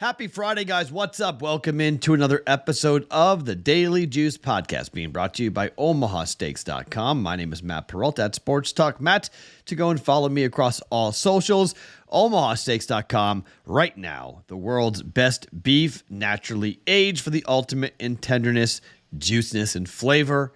Happy Friday, guys. What's up? Welcome into another episode of the Daily Juice Podcast, being brought to you by OmahaSteaks.com. My name is Matt Perrault at Sports Talk Matt. To go and follow me across all socials, OmahaSteaks.com. Right now, the world's best beef, naturally aged for the ultimate in tenderness, juiciness, and flavor.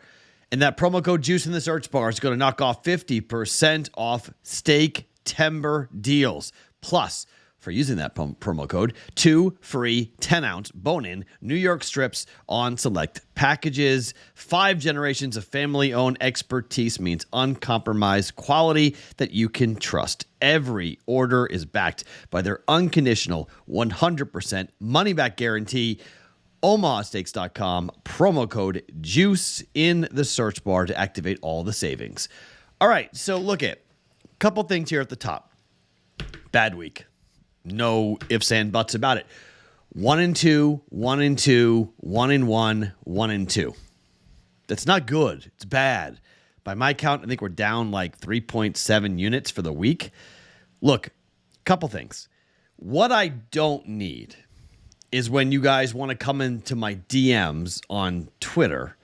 And that promo code JUICE in the search bar is going to knock off 50% off steak timber deals. Plus, for using that promo code, 2 free 10-ounce bone-in New York strips on select packages. 5 generations of family-owned expertise means uncompromised quality that you can trust. Every order is backed by their unconditional 100% money-back guarantee. OmahaSteaks.com, promo code JUICE in the search bar to activate all the savings. All right, so look at a couple things here at the top. Bad week. No ifs and buts about it. 1-2, 1-2, 1-1, 1-2. That's not good. It's bad. By my count, I think we're down like 3.7 units for the week. Look, couple things. What I don't need is when you guys want to come into my DMs on Twitter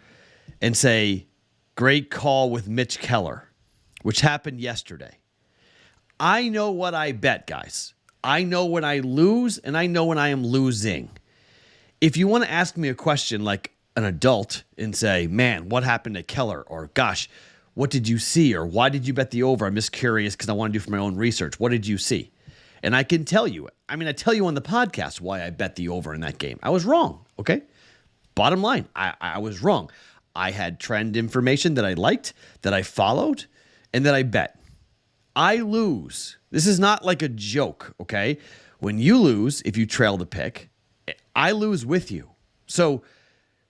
and say, great call with Mitch Keller, which happened yesterday. I know what I bet, guys. I know when I lose, and I know when I am losing. If you want to ask me a question like an adult and say, man, what happened to Keller? Or, gosh, what did you see? Or why did you bet the over? I'm just curious because I want to do for my own research. What did you see? And I can tell you. I mean, I tell you on the podcast why I bet the over in that game. I was wrong, okay? Bottom line, I was wrong. I had trend information that I liked, that I followed, and that I bet. I lose. This is not like a joke, okay? When you lose, if you trail the pick, I lose with you. So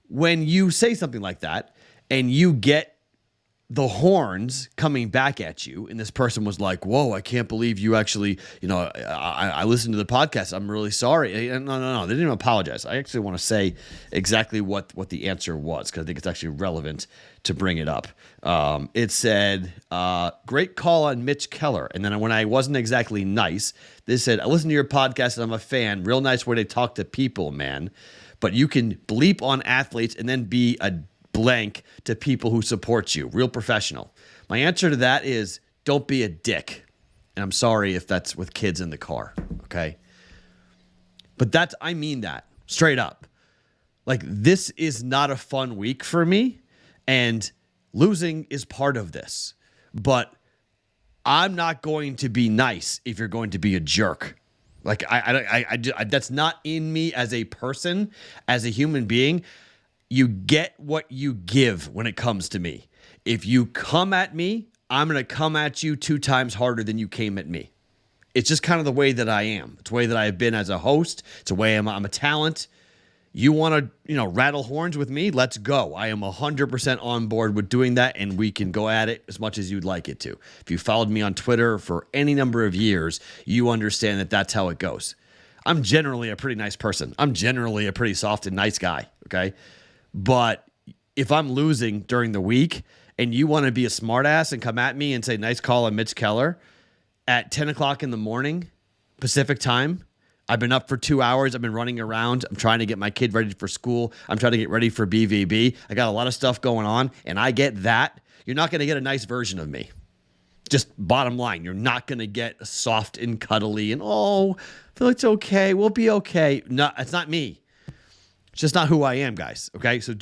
when you say something like that and you get the horns coming back at you, and this person was like, whoa, I can't believe you actually, I listened to the podcast. I'm really sorry. No. They didn't even apologize. I actually want to say exactly what the answer was because I think it's actually relevant to bring it up. It said, great call on Mitch Keller. And then when I wasn't exactly nice, they said, I listened to your podcast and I'm a fan. Real nice way to talk to people, man. But you can bleep on athletes and then be a blank to people who support you. Real professional. My answer to that is don't be a dick. And I'm sorry if that's with kids in the car. Okay. But I mean that straight up. Like, this is not a fun week for me. And losing is part of this. But I'm not going to be nice if you're going to be a jerk. Like, I that's not in me as a person, as a human being. You get what you give when it comes to me. If you come at me, I'm going to come at you 2 times harder than you came at me. It's just kind of the way that I am. It's the way that I have been as a host. It's the way I'm a talent. You want to, rattle horns with me? Let's go. I am 100% on board with doing that, and we can go at it as much as you'd like it to. If you followed me on Twitter for any number of years, you understand that that's how it goes. I'm generally a pretty nice person. I'm generally a pretty soft and nice guy, okay? But if I'm losing during the week and you want to be a smartass and come at me and say, nice call on Mitch Keller at 10 o'clock in the morning, Pacific time, I've been up for 2 hours. I've been running around. I'm trying to get my kid ready for school. I'm trying to get ready for BVB. I got a lot of stuff going on, and I get that. You're not going to get a nice version of me. Just bottom line, you're not going to get soft and cuddly and, I feel it's okay. We'll be okay. No, it's not me. It's just not who I am, guys. Okay, so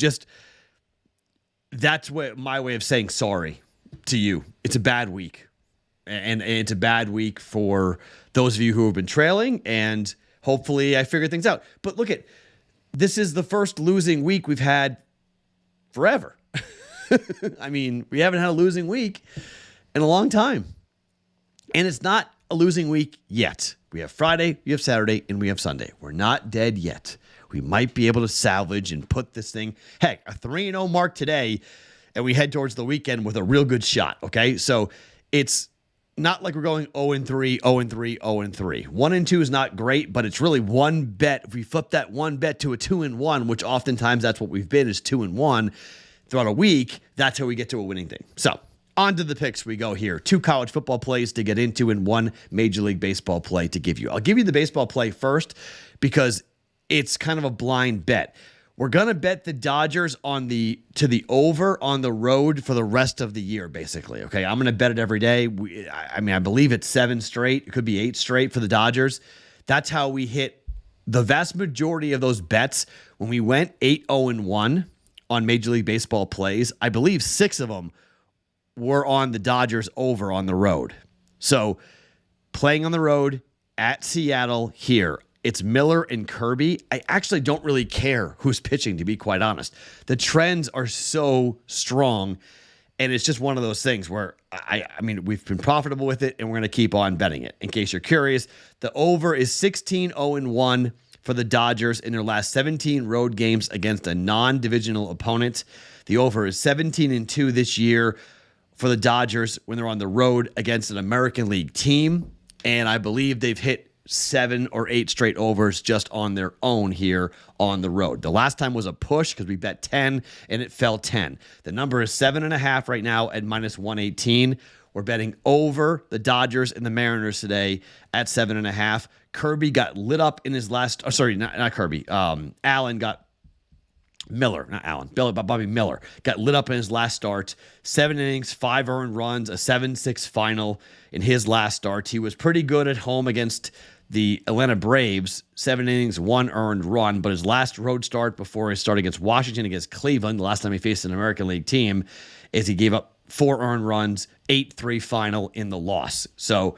that's my way of saying sorry to you. It's a bad week, and it's a bad week for those of you who have been trailing, and hopefully I figure things out. But look this is the first losing week we've had forever. I mean, we haven't had a losing week in a long time, and it's not a losing week yet. We have Friday, we have Saturday, and we have Sunday. We're not dead yet. We might be able to salvage and put this thing, heck, a 3-0 mark today, and we head towards the weekend with a real good shot, okay? So it's not like we're going 0-3, 0-3, 0-3. 1-2 is not great, but it's really one bet. If we flip that one bet to a 2-1, which oftentimes that's what we've been, is 2-1 throughout a week, that's how we get to a winning thing. So On to the picks we go here. 2 college football plays to get into and 1 Major League Baseball play to give you. I'll give you the baseball play first because it's kind of a blind bet. We're going to bet the Dodgers to the over on the road for the rest of the year, basically. Okay, I'm going to bet it every day. I believe it's 7 straight. It could be 8 straight for the Dodgers. That's how we hit the vast majority of those bets. When we went 8-0-1 on Major League Baseball plays, I believe 6 of them were on the Dodgers over on the road. So playing on the road at Seattle here, it's Miller and Kirby. I actually don't really care who's pitching, to be quite honest. The trends are so strong, and it's just one of those things where, we've been profitable with it, and we're going to keep on betting it. In case you're curious, the over is 16-0-1 for the Dodgers in their last 17 road games against a non-divisional opponent. The over is 17-2 this year for the Dodgers when they're on the road against an American League team, and I believe they've hit 7 or 8 straight overs just on their own here on the road. The last time was a push because we bet 10 and it fell 10. The number is 7.5 right now at -118. We're betting over the Dodgers and the Mariners today at 7.5. Kirby got lit up in his last. Oh, sorry, not Kirby. Bobby Miller got lit up in his last start. 7 innings, 5 earned runs, a 7-6 final in his last start. He was pretty good at home against the Atlanta Braves, 7 innings, 1 earned run, but his last road start before his start against Washington, against Cleveland, the last time he faced an American League team, is he gave up 4 earned runs, 8-3 final in the loss. So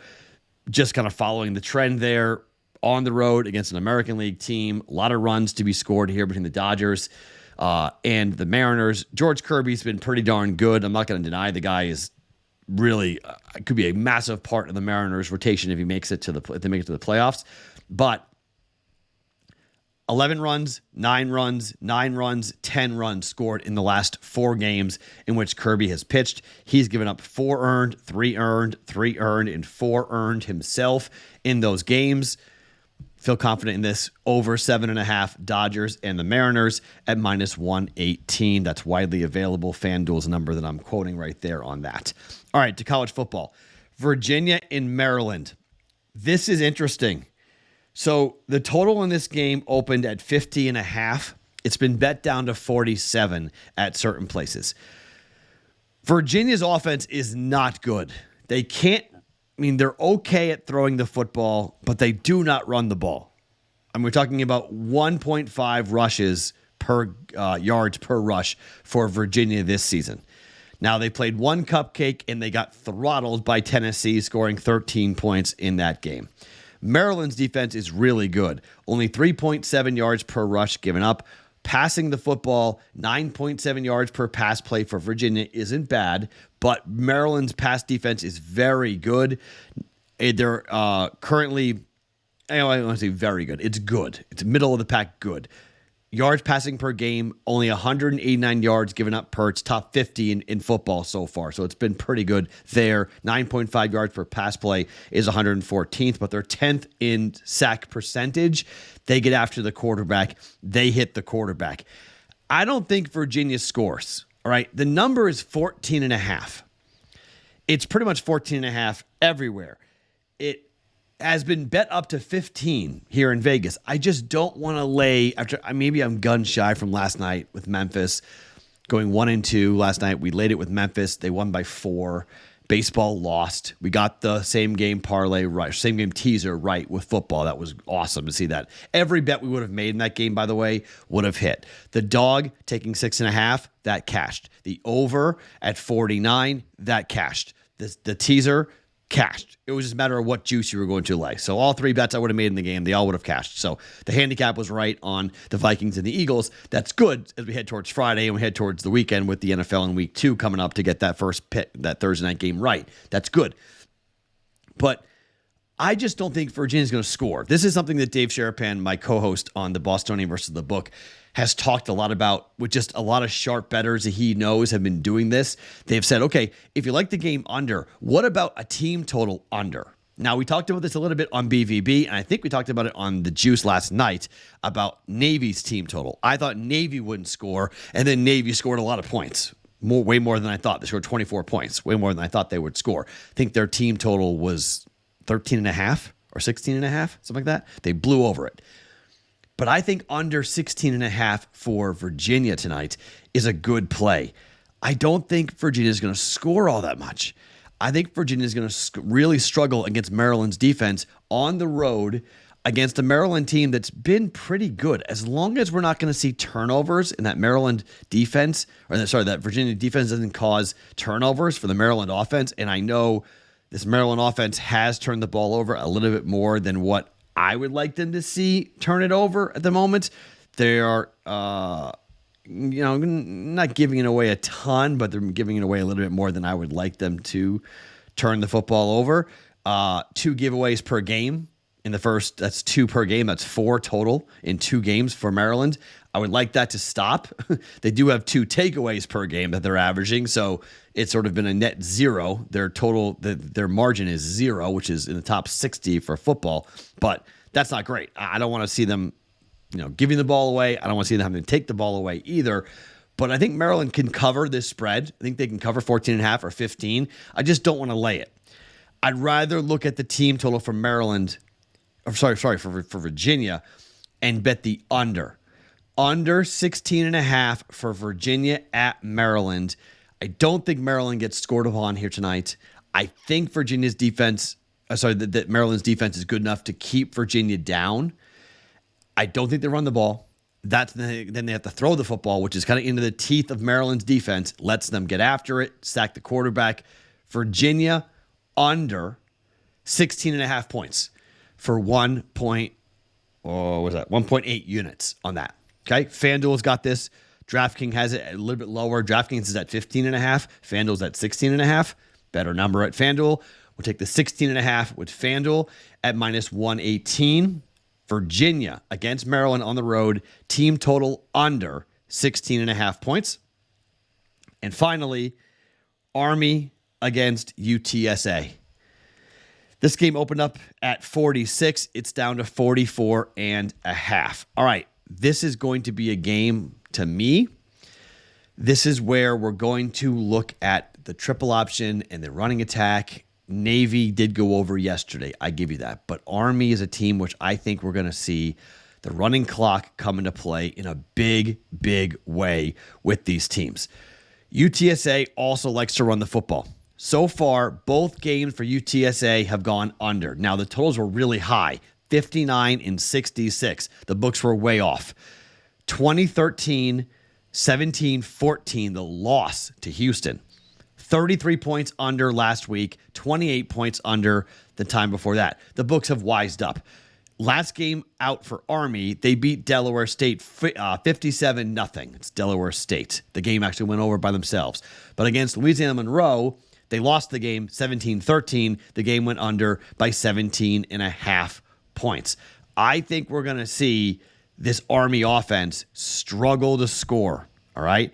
just kind of following the trend there on the road against an American League team. A lot of runs to be scored here between the Dodgers and the Mariners. George Kirby's been pretty darn good. I'm not going to deny the guy is really could be a massive part of the Mariners' rotation if he makes it to the playoffs. But 11 runs, 9 runs, 9 runs, 10 runs scored in the last 4 games in which Kirby has pitched. He's given up 4 earned, 3 earned, 3 earned, and 4 earned himself in those games. Feel confident in this over 7.5 Dodgers and the Mariners at -118. That's widely available. FanDuel's number that I'm quoting right there on that. All right, to college football. Virginia and Maryland. This is interesting. So the total in this game opened at 50.5. It's been bet down to 47 at certain places. Virginia's offense is not good. They're okay at throwing the football, but they do not run the ball. We're talking about 1.5 rushes per yards per rush for Virginia this season. Now, they played one cupcake, and they got throttled by Tennessee, scoring 13 points in that game. Maryland's defense is really good. Only 3.7 yards per rush given up. Passing the football, 9.7 yards per pass play for Virginia isn't bad, but Maryland's pass defense is very good. They're currently, I don't want to say very good. It's good. It's middle of the pack good. Yards passing per game, only 189 yards given up per. It's top 50 in football so far, so it's been pretty good there. 9.5 yards per pass play is 114th, but they're 10th in sack percentage. They get after the quarterback. They hit the quarterback. I don't think Virginia scores, all right? The number is 14.5. It's pretty much 14.5 everywhere. It has been bet up to 15 here in Vegas. I just don't want to lay maybe I'm gun shy from last night with Memphis going 1-2 last night. We laid it with Memphis. They won by 4. Baseball lost. We got the same game parlay right, same game teaser right with football. That was awesome to see that. Every bet we would have made in that game, by the way, would have hit. The dog taking 6.5, that cashed. The over at 49, that cashed. The teaser cashed. It was just a matter of what juice you were going to lay. So all 3 bets I would have made in the game, they all would have cashed. So the handicap was right on the Vikings and the Eagles. That's good as we head towards Friday and we head towards the weekend with the NFL in week 2 coming up to get that first pick, that Thursday night game right. That's good. But I just don't think Virginia's going to score. This is something that Dave Sherapan, my co-host on the Bostonian versus the Book, has talked a lot about with just a lot of sharp bettors that he knows have been doing this. They've said, okay, if you like the game under, what about a team total under? Now, we talked about this a little bit on BVB, and I think we talked about it on the Juice last night about Navy's team total. I thought Navy wouldn't score, and then Navy scored a lot of points. way more than I thought. They scored 24 points, way more than I thought they would score. I think their team total was 13.5 or 16.5, something like that. They blew over it. But I think under 16.5 for Virginia tonight is a good play. I don't think Virginia is going to score all that much. I think Virginia is going to really struggle against Maryland's defense on the road against a Maryland team that's been pretty good. As long as we're not going to see turnovers in that Maryland defense, that Virginia defense doesn't cause turnovers for the Maryland offense. And I know this Maryland offense has turned the ball over a little bit more than what I would like them to see turn it over at the moment. They are, not giving it away a ton, but they're giving it away a little bit more than I would like them to turn the football over. 2 giveaways per game in the first. That's 2 per game. That's 4 total in 2 games for Maryland. I would like that to stop. They do have 2 takeaways per game that they're averaging, so it's sort of been a net 0. Their total, their margin is 0, which is in the top 60 for football, but that's not great. I don't want to see them, giving the ball away. I don't want to see them having to take the ball away either. But I think Maryland can cover this spread. I think they can cover 14.5 or 15. I just don't want to lay it. I'd rather look at the team total for Maryland, for Virginia, and bet the under. Under 16.5 for Virginia at Maryland. I don't think Maryland gets scored upon here tonight. I think Virginia's defense, that Maryland's defense is good enough to keep Virginia down. I don't think they run the ball. Then they have to throw the football, which is kind of into the teeth of Maryland's defense, lets them get after it, sack the quarterback. Virginia under 16.5 points for 1.8 units on that. Okay, FanDuel's got this. DraftKings has it a little bit lower. DraftKings is at 15.5. FanDuel's at 16.5. Better number at FanDuel. We'll take the 16.5 with FanDuel at minus 118. Virginia against Maryland on the road. Team total under 16.5 points. And finally, Army against UTSA. This game opened up at 46. It's down to 44.5. All right. This is going to be a game, to me, this is where we're going to look at the triple option and the running attack. Navy did go over yesterday. I give you that. But Army is a team which I think we're going to see the running clock come into play in a big, big way with these teams. UTSA also likes to run the football. So far, both games for UTSA have gone under. Now, the totals were really high, 59 and 66. The books were way off. 2013, 17-14, the loss to Houston. 33 points under last week, 28 points under the time before that. The books have wised up. Last game out for Army, they beat Delaware State 57-0. It's Delaware State. The game actually went over by themselves. But against Louisiana Monroe, they lost the game 17-13. The game went under by 17.5 points. I think we're going to see this Army offense struggle to score, all right?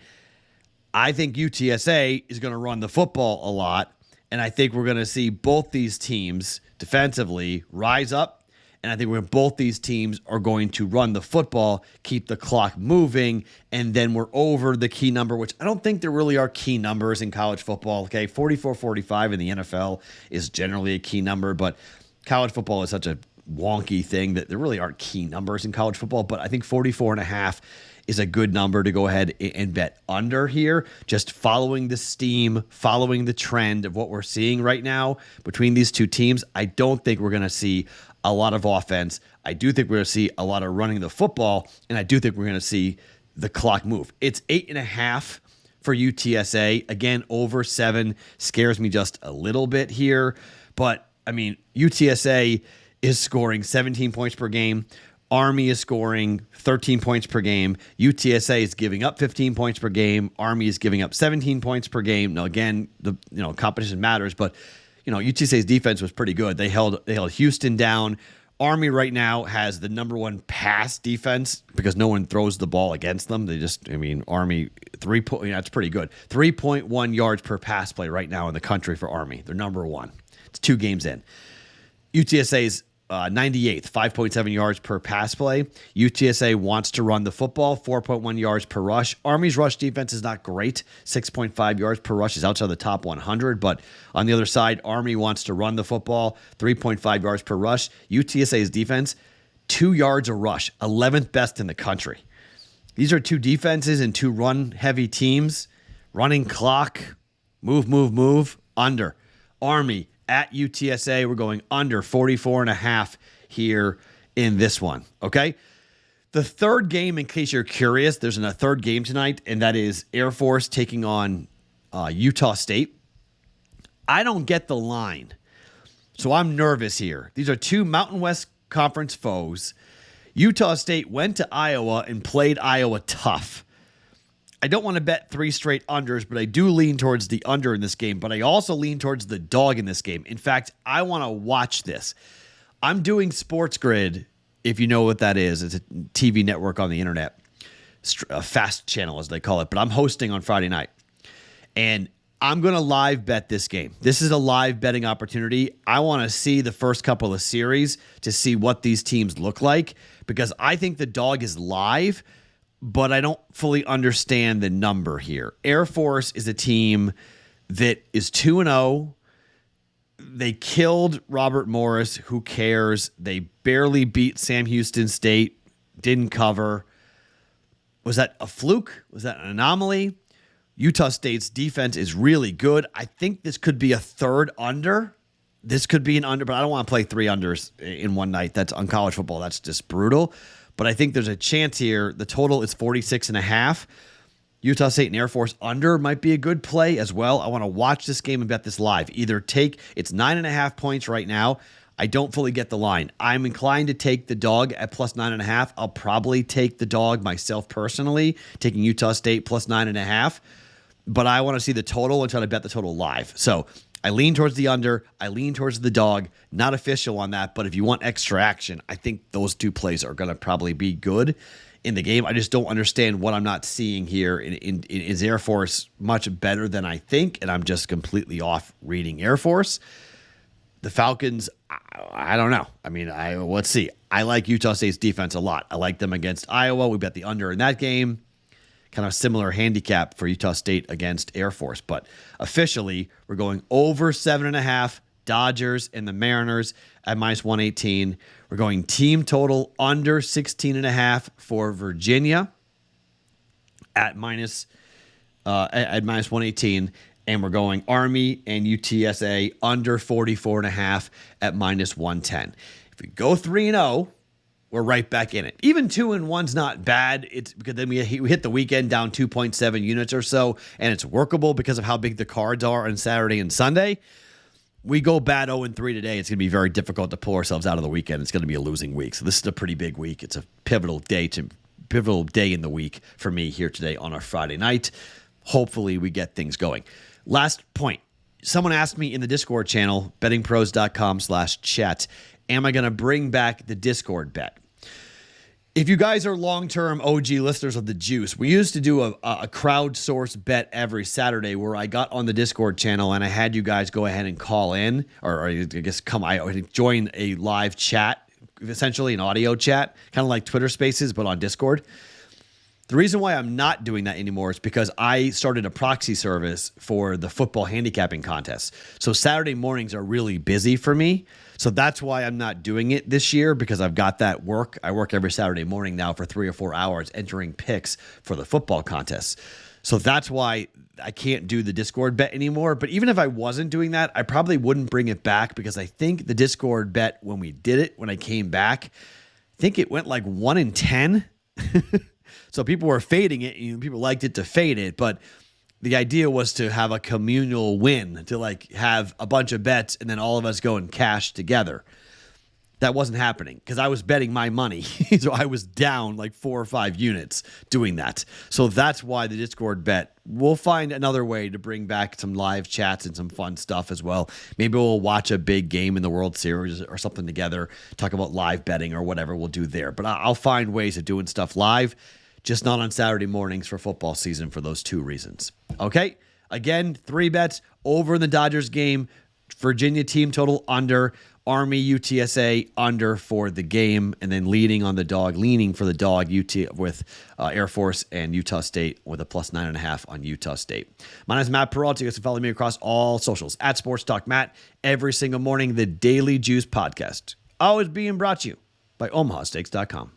I think UTSA is going to run the football a lot, and I think we're going to see both these teams defensively rise up, and I think both these teams are going to run the football, keep the clock moving, and then we're over the key number, which I don't think there really are key numbers in college football, okay? 44-45 in the NFL is generally a key number, but college football is such a wonky thing that there really aren't key numbers in college football, but I think 44.5 is a good number to go ahead and bet under here, just following the steam, following the trend of what we're seeing right now between these two teams. I don't think we're going to see a lot of offense. I do think we're going to see a lot of running the football, and I do think we're going to see the clock move. It's 8.5 for UTSA. Again, over 7 scares me just a little bit here, but I mean, UTSA is scoring 17 points per game. Army is scoring 13 points per game. UTSA is giving up 15 points per game. Army is giving up 17 points per game. Now, again, the competition matters, but UTSA's defense was pretty good. They held Houston down. Army right now has the number 1 pass defense because no one throws the ball against them. Army that's pretty good. 3.1 yards per pass play right now in the country for Army. They're number 1. It's 2 games in. UTSA's 98th, 5.7 yards per pass play. UTSA wants to run the football, 4.1 yards per rush. Army's rush defense is not great. 6.5 yards per rush is outside the top 100. But on the other side, Army wants to run the football, 3.5 yards per rush. UTSA's defense, 2 yards a rush, 11th best in the country. These are two defenses and two run-heavy teams. Running clock, move, under. Army at UTSA, we're going under 44.5 here in this one, okay? The third game, in case you're curious, there's a third game tonight, and that is Air Force taking on Utah State. I don't get the line, so I'm nervous here. These are two Mountain West Conference foes. Utah State went to Iowa and played Iowa tough. I don't want to bet 3 straight unders, but I do lean towards the under in this game, but I also lean towards the dog in this game. In fact, I want to watch this. I'm doing Sports Grid, if you know what that is. It's a TV network on the internet, a fast channel as they call it, but I'm hosting on Friday night. And I'm going to live bet this game. This is a live betting opportunity. I want to see the first couple of series to see what these teams look like, because I think the dog is live, but I don't fully understand the number here. Air Force is a team that is 2-0. They killed Robert Morris. Who cares? They barely beat Sam Houston State. Didn't cover. Was that a fluke? Was that an anomaly? Utah State's defense is really good. I think this could be a third under. This could be an under, but I don't want to play 3 unders in one night. That's on college football. That's just brutal. But I think there's a chance here. The total is 46.5. Utah State and Air Force under might be a good play as well. I want to watch this game and bet this live. Either take, it's 9.5 points right now. I don't fully get the line. I'm inclined to take the dog at plus 9.5. I'll probably take the dog myself personally, taking Utah State plus 9.5. But I want to see the total and try to bet the total live. So I lean towards the under. I lean towards the dog. Not official on that, but if you want extra action, I think those two plays are going to probably be good in the game. I just don't understand what I'm not seeing here. Is Air Force much better than I think? And I'm just completely off reading Air Force. The Falcons, I don't know. I mean, let's see. I like Utah State's defense a lot. I like them against Iowa. We bet the under in that game. Kind of similar handicap for Utah State against Air Force. But officially, we're going over 7.5. Dodgers and the Mariners at minus 118. We're going team total under 16.5 for Virginia at minus 118. And we're going Army and UTSA under 44.5 at minus 110. If we go 3-0, we're right back in it. Even 2-1's not bad. It's because then we hit the weekend down 2.7 units or so, and it's workable because of how big the cards are on Saturday and Sunday. We go bad 0-3 today. It's going to be very difficult to pull ourselves out of the weekend. It's going to be a losing week. So this is a pretty big week. It's a pivotal day in the week for me here today on our Friday night. Hopefully we get things going. Last point. Someone asked me in the Discord channel, bettingpros.com/chat, am I going to bring back the Discord bet? If you guys are long-term OG listeners of The Juice, we used to do a crowdsourced bet every Saturday where I got on the Discord channel and I had you guys go ahead and call in, or I guess join a live chat, essentially an audio chat, kind of like Twitter Spaces, but on Discord. The reason why I'm not doing that anymore is because I started a proxy service for the football handicapping contest. So Saturday mornings are really busy for me. So that's why I'm not doing it this year, because I've got that work. I work every Saturday morning now for 3 or 4 hours entering picks for the football contests. So that's why I can't do the Discord bet anymore. But even if I wasn't doing that, I probably wouldn't bring it back, because I think the Discord bet, when we did it, when I came back, I think it went like 1 in 10. So people were fading it, and people liked it to fade it, but the idea was to have a communal win, to like have a bunch of bets and then all of us go and cash together. That wasn't happening because I was betting my money. So I was down like 4 or 5 units doing that. So that's why the Discord bet, we'll find another way to bring back some live chats and some fun stuff as well. Maybe we'll watch a big game in the World Series or something together, talk about live betting or whatever we'll do there. But I'll find ways of doing stuff live. Just not on Saturday mornings for football season for those 2 reasons. Okay? Again, 3 bets over in the Dodgers game. Virginia team total under. Army UTSA under for the game, and then leaning for the dog with Air Force and Utah State with a plus 9.5 on Utah State. My name is Matt Perrault. You guys can follow me across all socials at Sports Talk Matt every single morning. The Daily Juice Podcast, always being brought to you by OmahaSteaks.com.